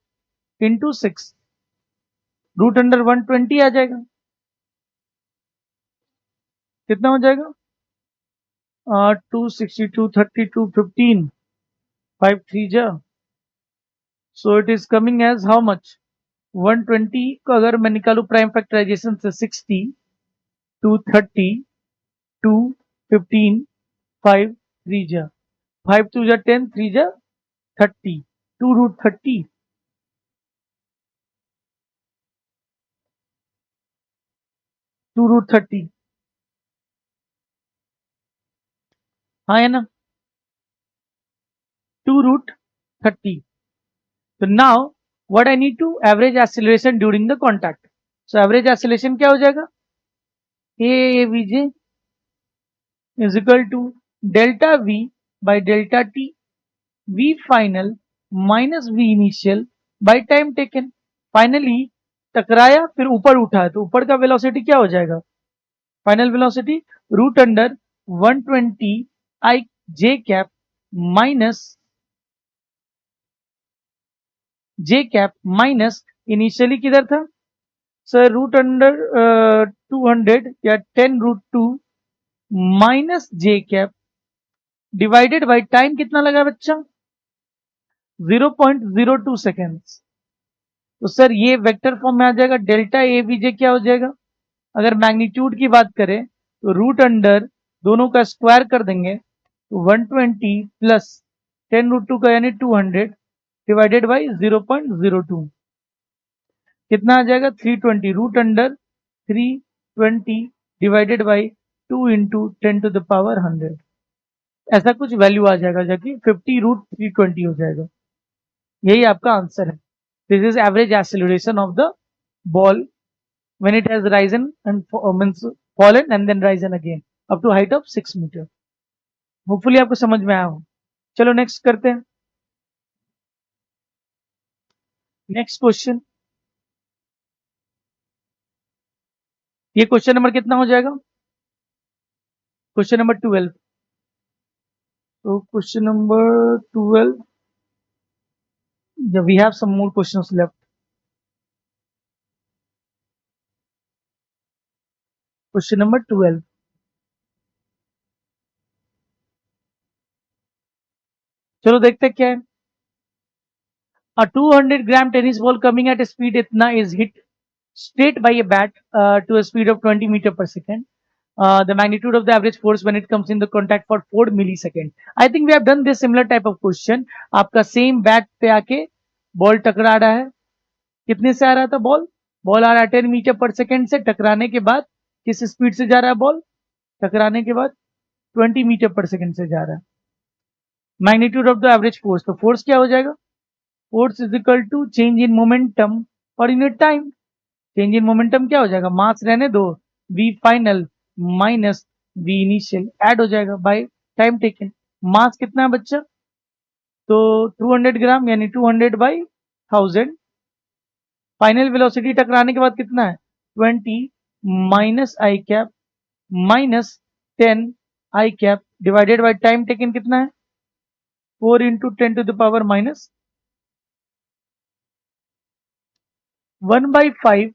इंटू 6, रूट अंडर 120 आ जाएगा। कितना हो जाएगा, 262, 32, 15, 5 3 जा, so it is coming as how much, 120 को अगर मैं निकालू प्राइम फैक्टराइजेशन से 60, 230, 2, 15, 5 3 जा, 5 2 जा 10, 3 जा 30, 2 रूट 30, 2 रूट 30, हाँ है ना, 2 रूट 30। तो now what I need to average acceleration during the contact. So average acceleration क्या हो जाएगा, A V J is equal to delta V by delta T, V final minus V initial by time taken. Finally टकराया फिर ऊपर उठा है तो ऊपर का वेलोसिटी क्या हो जाएगा, final velocity root under 120 I J cap minus J cap minus initially किधर था सर, रूट अंडर 200 या 10 root 2 minus J cap divided by time कितना लगा बच्चा, 0.02 सेकेंड्स। तो सर ये वेक्टर फॉर्म में आ जाएगा, डेल्टा ए बी जे क्या हो जाएगा, अगर मैग्नीट्यूड की बात करें तो रूट अंडर दोनों का स्क्वायर कर देंगे तो 120 प्लस 10 रूट 2 का यानी 200 डिवाइडेड बाई 0.02, कितना आ जाएगा 320, root under 320 divided by 2 into 10 to the power 100, ऐसा कुछ वैल्यू आ जाएगा जो कि 50 रूट 320 हो जाएगा। यही आपका आंसर है। This is average acceleration of the ball when it has risen and means fallen and then risen again up to height of 6 metre. Hopefully आपको समझ में आया हो। चलो नेक्स्ट करते हैं। नेक्स्ट क्वेश्चन, ये क्वेश्चन नंबर कितना हो जाएगा, क्वेश्चन नंबर 12। तो question number 12, we have some more questions left। Question number 12, चलो देखते हैं क्या है। A 200 gram tennis ball coming at a speed इतना is hit straight by a bat to a speed of 20 meter per second. The magnitude of the average force when it comes in the contact for 4 millisecond. I think we have done this similar type of question। आपका same bat पे आके ball टकरा रहा है, कितने से आ रहा था बॉल, बॉल आ रहा है 10 मीटर पर सेकेंड से, टकराने के बाद किस स्पीड से जा रहा है बॉल, टकराने के बाद 20 मीटर पर सेकेंड से जा रहा है। Magnitude of the average force, तो फोर्स क्या हो जाएगा, force is equal to change in momentum और unit time. Change in momentum क्या हो जाएगा, मास रहने दो, v final minus v initial add हो जाएगा बाय टाइम टेकन। मास कितना है बच्चा, तो 200 ग्राम यानी 200 बाई 1000। फाइनल वेलोसिटी टकराने के बाद कितना है 20 minus I cap minus 10 I cap divided by time taken कितना है 4 into 10 to the power minus 1/5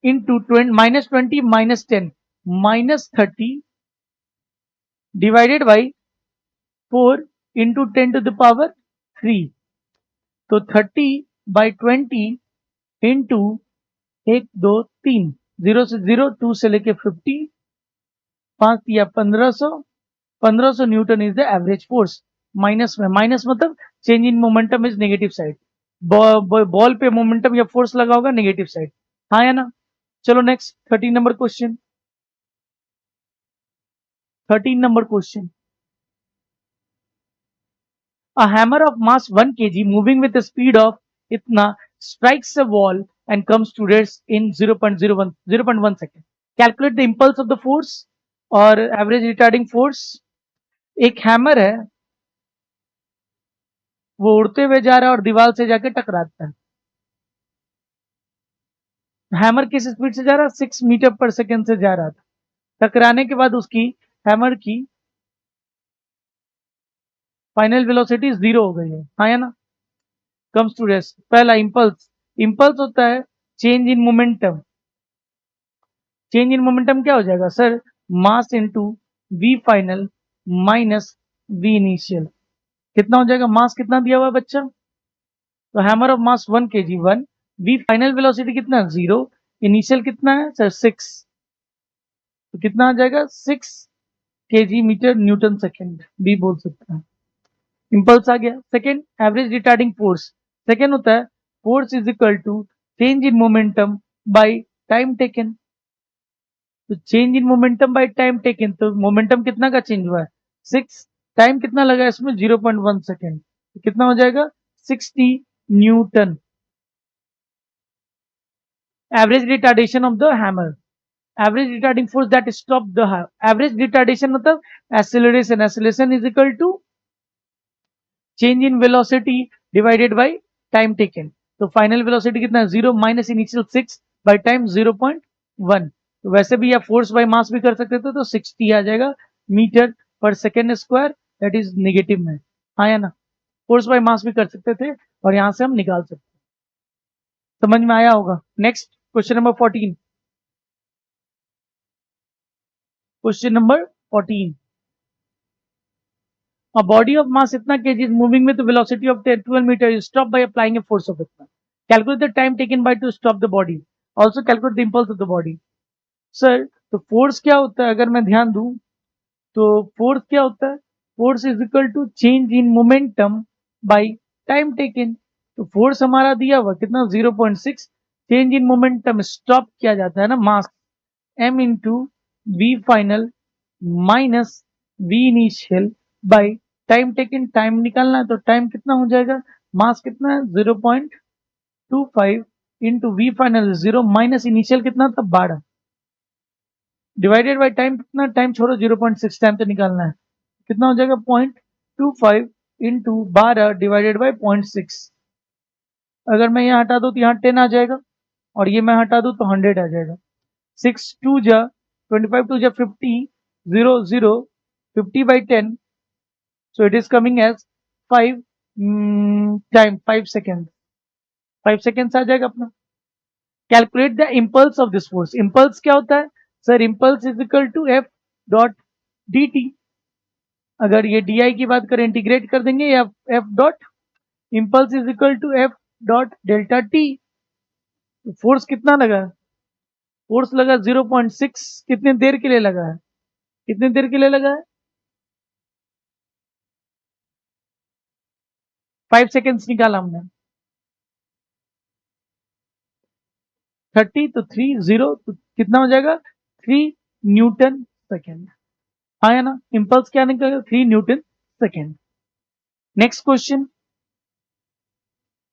into minus 20 minus 10 minus 30 divided by 4 into 10 to the power 3। तो 30/20 इंटू 1 2 3 0 से 0 2 से लेके 50 5 या 1500 Newton is the average force. Minus में minus मतलब change in momentum is negative side, ball पे मोमेंटम या force लगा होगा नेगेटिव साइड, हाँ या ना। चलो next 13 number question. 13 number question, a hammer of mass 1 kg moving with a speed of इतना strikes a wall and comes to rest in 0.1 second. Calculate the impulse of the force और average retarding force। एक hammer है, वो उड़ते हुए जा रहा है और दीवार से जाके टकराता है। हैमर किस स्पीड से जा रहा है 6 मीटर पर सेकेंड से जा रहा था। टकराने के बाद उसकी हैमर की फाइनल वेलोसिटी 0 हो गई है, हाँ या ना। कम्स टू रेस्ट, पहला इंपल्स, इंपल्स होता है change in momentum. Change in momentum क्या हो जाएगा sir, mass into V final minus V initial. कितना हो जाएगा, मास कितना दिया हुआ है बच्चा, तो hammer of mass 1 kg 1, V final velocity कितना 0, इनिशियल कितना है सर 6, तो कितना आ जाएगा 6 kg मीटर न्यूटन सेकेंड भी बोल सकते हैं। इंपल्स आ गया। Second average retarding force, second होता है force is equal to change in momentum by time taken. तो change in momentum by time taken, तो मोमेंटम कितना का चेंज हुआ है 6, टाइम कितना लगा है इसमें 0.1 सेकेंड, तो कितना हो जाएगा 60 newton. Average retardation of the hammer, average retarding force that stop the average retardation मतलब acceleration, acceleration is equal to change in velocity divided by time taken. तो फाइनल वेलोसिटी कितना है 0 माइनस इनिशियल 6 बाय टाइम 0.1। तो वैसे भी आप force by mass भी कर सकते थे, तो 60 आ जाएगा metre per second square, that is negative में, हाँ या ना। फोर्स बाय मास भी कर सकते थे और यहां से हम निकाल सकते, समझ में आया होगा। Next question number 14। Question number 14, a body of mass इतना kg is moving with a velocity of 12 meter is stopped by applying a force of इतना। Calculate the time taken by to stop the body, also calculate the impulse of the body। Sir तो force क्या होता है, अगर मैं ध्यान दूं तो फोर्स क्या होता है, force is equal to change in momentum by time taken. तो फोर्स हमारा दिया हुआ कितना 0.6, चेंज इन मोमेंटम स्टॉप किया जाता है ना mass m into V final minus V initial by time taken. Time निकालना है तो टाइम कितना हो जाएगा, मास कितना है 0.25 into V final 0 minus initial कितना था 12 डिवाइडेड बाय टाइम कितना, टाइम छोड़ो 0.6 टाइम तो निकालना है, कितना हो जाएगा 0.25 इंटू 12 डिवाइडेड बाय 0.6। अगर मैं यहाँ हटा दूँ तो यहाँ 10 आ जाएगा और ये मैं हटा दूँ तो 100 आ जाएगा। 6 2 जा 25 2 जा 50 0 0 50 by 10, so it is coming as 5 time 5 seconds, 5 seconds आ जाएगा अपना। Calculate the impulse of this force, impulse क्या होता है sir, impulse is equal to F dot D T. अगर ये डी आई की बात करें इंटीग्रेट कर देंगे, या F dot impulse is equal to F dot delta T. Force कितना लगा, फोर्स लगा 0.6, कितने देर के लिए लगा है, कितने देर के लिए लगा है 5 सेकेंड्स निकाला हमने, 30 तो 3 0 तो कितना हो जाएगा 3 न्यूटन सेकेंड, आया ना। इंपल्स क्या निकलेगा 3 Newton second. Next question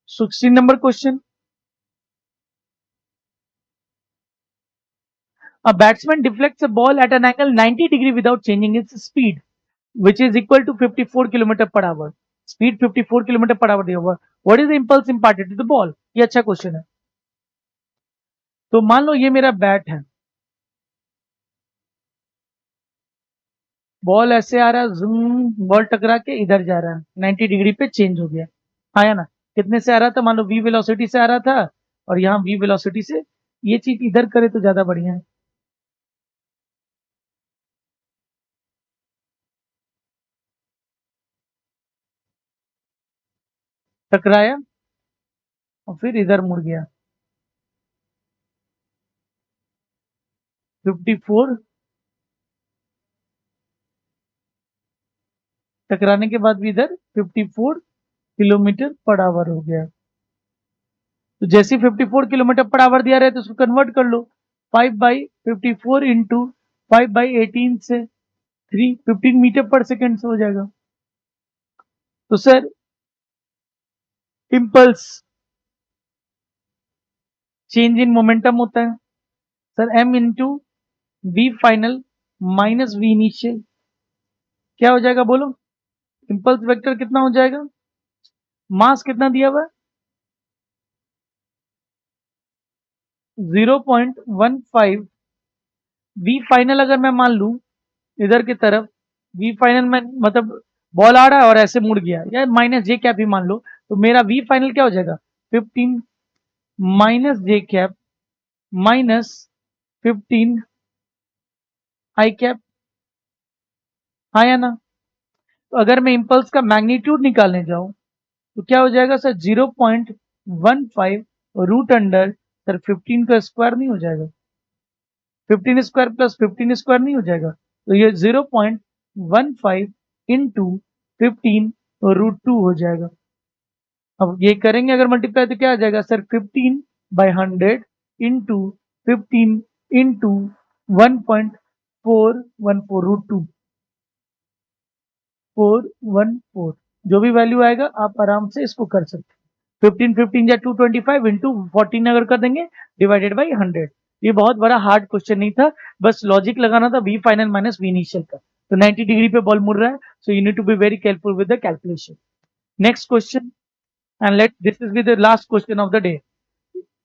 16 number question, A batsman deflects a ball at an angle 90 degree without changing its speed, which is equal to 54 kilometre per hour. Speed 54 kilometre per hour दिया हुआ. What is the impulse imparted to the ball? ये अच्छा question है. तो मान लो ये मेरा bat है, बॉल ऐसे आ रहा है, जूम, बॉल टकरा के इधर जा रहा है, 90 डिग्री पे चेंज हो गया. आया ना? कितने से आ रहा था? मान लो v वेलोसिटी से आ रहा था, और यहाँ v वेलोसिटी से. ये चीज इधर करे तो ज्यादा बढ़िया है. टकराया और फिर इधर मुड़ गया. 54 टकराने के बाद भी इधर 54 किलोमीटर पर आवर हो गया. तो जैसे 54 किलोमीटर पर आवर दिया रहे तो उसको कन्वर्ट कर लो. 5/54 इंटू 5/18 से 15 मीटर पर सेकेंड से हो जाएगा. तो sir impulse change in momentum होता है sir m into V final minus V initial. क्या हो जाएगा बोलो? इम्पल्स वेक्टर कितना हो जाएगा? मास कितना दिया हुआ है? 0.15. वी फाइनल अगर मैं मान लू इधर की तरफ, वी फाइनल में मतलब बॉल आ रहा है और ऐसे मुड़ गया, या माइनस जे कैप भी मान लो, तो मेरा वी फाइनल क्या हो जाएगा? 15 माइनस जे कैप माइनस 15 आई कैप. आया ना? तो अगर मैं इम्पल्स का मैग्नीट्यूड निकालने जाऊं तो क्या हो जाएगा सर? 0.15 रूट अंडर सर 15 का स्क्वायर नहीं हो जाएगा? 15 स्क्वायर प्लस 15 स्क्वायर नहीं हो जाएगा? तो ये 0.15 इंटू 15 रूट 2 हो जाएगा. अब ये करेंगे अगर मल्टीप्लाई तो क्या आ जाएगा सर? 15/100 into 15 into 1.414 root 2 414. जो भी वैल्यू आएगा आप आराम से इसको कर सकते हैं. 15 या 225 इंटू 14 अगर कर देंगे डिवाइडेड बाई 100. ये बहुत बड़ा हार्ड क्वेश्चन नहीं था, बस लॉजिक लगाना था V final minus V initial का. तो 90 डिग्री पे बॉल मुड़ रहा है, so you need to be very careful with the calculation. Next question, and let this is be the last question of the day.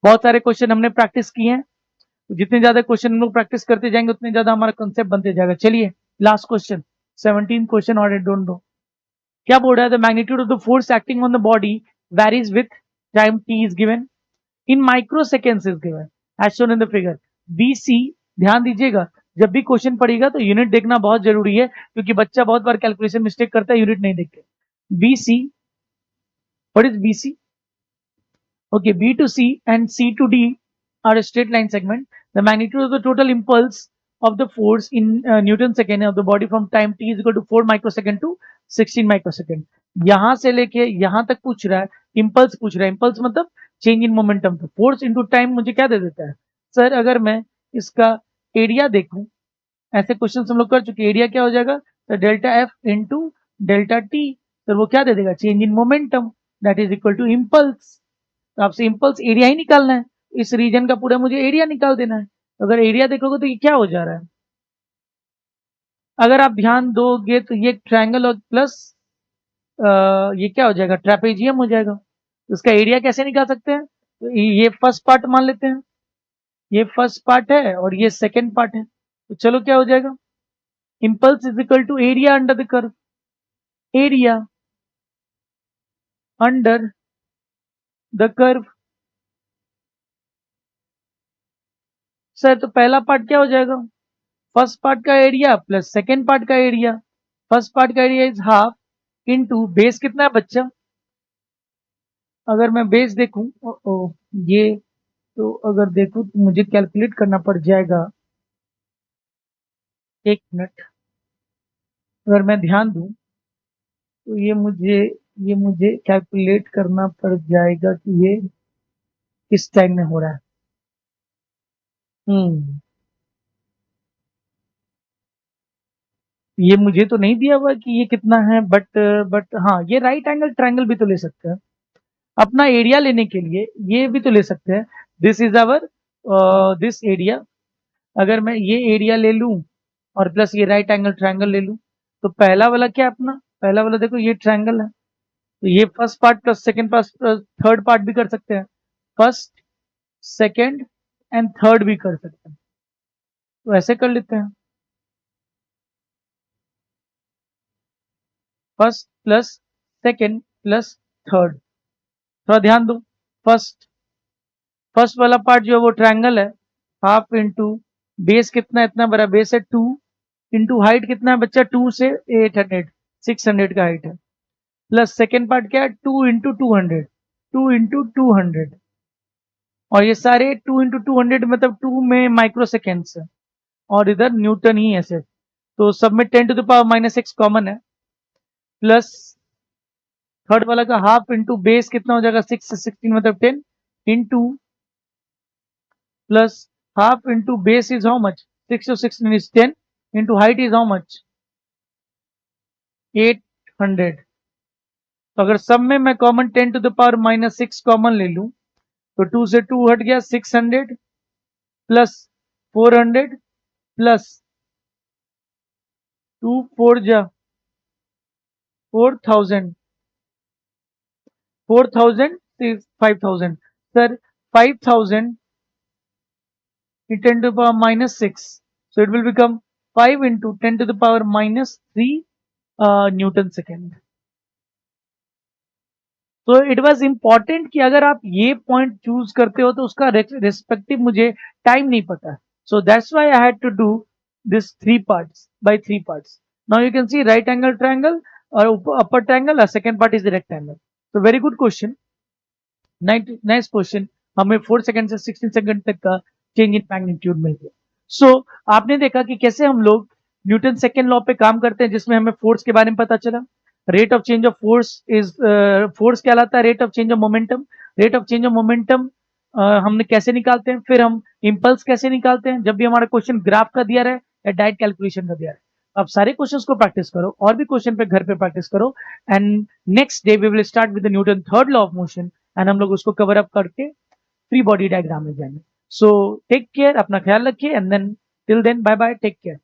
बहुत सारे क्वेश्चन हमने practice किए हैं, तो जितने ज्यादा क्वेश्चन हम लोग प्रैक्टिस करते जाएंगे उतने ज्यादा हमारा कंसेप्ट बनते जाएगा. चलिए लास्ट क्वेश्चन, 17 क्वेश्चन और डोंट नो. क्या बोल रहा है? The magnitude of the force acting on the body varies with time t is given in microseconds is given as shown in the figure. BC, ध्यान दीजिएगा, जब भी क्वेश्चन पढ़ेगा तो यूनिट देखना बहुत जरूरी है, क्योंकि बच्चा बहुत बार कैलकुलेशन मिस्टेक करता है यूनिट नहीं देखते. BC, what is BC? Okay, B to C and C to D are a straight line segment. The magnitude of the total impulse of the force in Newton second of the body from time t is equal to 4 microsecond to 16 microsecond. यहां से लेके यहां तक पूछ रहा है, impulse पूछ रहा है. इम्पल्स मतलब चेंज इन मोमेंटम. तो फोर्स इनटू टाइम मुझे क्या दे देता है सर? अगर मैं इसका एरिया देखूं, ऐसे क्वेश्चन हम लोग कर चुके. एरिया क्या हो जाएगा? तो delta F into delta T. तो वो क्या दे देगा? Change in momentum, that is equal to impulse. तो आपसे इम्पल्स एरिया ही निकालना है, इस रीजन का पूरा मुझे एरिया निकाल देना है. अगर एरिया देखोगे तो ये क्या हो जा रहा है? अगर आप ध्यान दोगे तो ये ट्रायंगल और प्लस ये क्या हो जाएगा? ट्रेपेजियम हो जाएगा. तो इसका एरिया कैसे निकाल सकते हैं? तो ये फर्स्ट पार्ट मान लेते हैं, ये फर्स्ट पार्ट है और ये सेकेंड पार्ट है. तो चलो क्या हो जाएगा? Impulse is equal to area under the curve. Area under the curve. Sir तो पहला पार्ट क्या हो जाएगा? फर्स्ट पार्ट का एरिया प्लस सेकेंड पार्ट का एरिया. फर्स्ट पार्ट का area is half into base कितना है बच्चा? अगर मैं बेस देखूं, ये तो अगर देखूं तो मुझे कैलकुलेट करना पड़ जाएगा. एक मिनट, अगर मैं ध्यान दूं तो ये मुझे कैलकुलेट करना पड़ जाएगा कि ये किस टाइम में हो रहा है. हम्म ये मुझे तो नहीं दिया हुआ कि ये कितना है, बट हाँ, ये राइट एंगल ट्रायंगल भी तो ले सकते हैं अपना एरिया लेने के लिए. ये भी तो ले सकते हैं. This is our this area. अगर मैं ये एरिया ले लूं और प्लस ये राइट एंगल ट्रायंगल ले लूं, तो पहला वाला क्या अपना, पहला वाला देखो ये ट्रायंगल है, तो ये first part plus second part plus third part भी कर सकते हैं, फर्स्ट सेकंड एंड थर्ड भी कर सकते हैं, तो ऐसे कर लेते हैं, first plus second plus third. थोड़ा ध्यान दो, फर्स्ट फर्स्ट वाला पार्ट जो है वो ट्रायंगल है, हाफ इंटू बेस कितना है, इतना बड़ा बेस है 2 इंटू हाइट कितना है बच्चा 2 से 800 600 का हाइट है, प्लस सेकेंड पार्ट क्या है 2 इंटू 200 2 इंटू 200, और ये सारे 2 इंटू 200 मतलब 2 में माइक्रो सेकेंड्स है और इधर न्यूटन ही है सिर्फ, तो सब में 10 to the power minus 6 common है, प्लस थर्ड वाला का हाफ इंटू बेस कितना हो जाएगा 6 से 16 मतलब 10 into plus half into base is how much 6 to 16 is 10 into height is how much 800, तो अगर सब में मैं common 10 to the power minus 6 common ले लूं तो 2 से 2 हट गया 600 प्लस 400 प्लस 2 4 जा 4000 4000 5000 sir 5000 in 10 to the power minus 6, so it will become 5 into 10 to the power minus 3 Newton second. तो इट वाज इंपॉर्टेंट कि अगर आप ये पॉइंट चूज करते हो तो उसका रिस्पेक्टिव मुझे टाइम नहीं पता, so that's why I had to do this 3 parts by 3 parts. Now you can see right angle triangle और अपर ट्रायंगल और second part is the rectangle, so very good question, nice question. हमें 4 second से 16 second तक का change in magnitude मिल गया। सो आपने देखा कि कैसे हम लोग न्यूटन सेकेंड लॉ पे काम करते हैं, जिसमें हमें फोर्स के बारे में पता चला, rate of change of force is force कहलाता है rate of change of momentum, rate of change of momentum हमने कैसे निकालते हैं, फिर हम इंपल्स कैसे निकालते हैं जब भी हमारा क्वेश्चन ग्राफ का दिया रहे या डायरेक्ट कैलकुलेशन का दिया रहे। अब सारे क्वेश्चंस को प्रैक्टिस करो और भी क्वेश्चन पे घर पे प्रैक्टिस करो, and next day we will start with the Newton third law of motion, and हम लोग उसको कवर अप करके फ्री बॉडी डायग्राम में जाएंगे। सो टेक केयर, अपना ख्याल रखिए, and then till then bye bye, take care.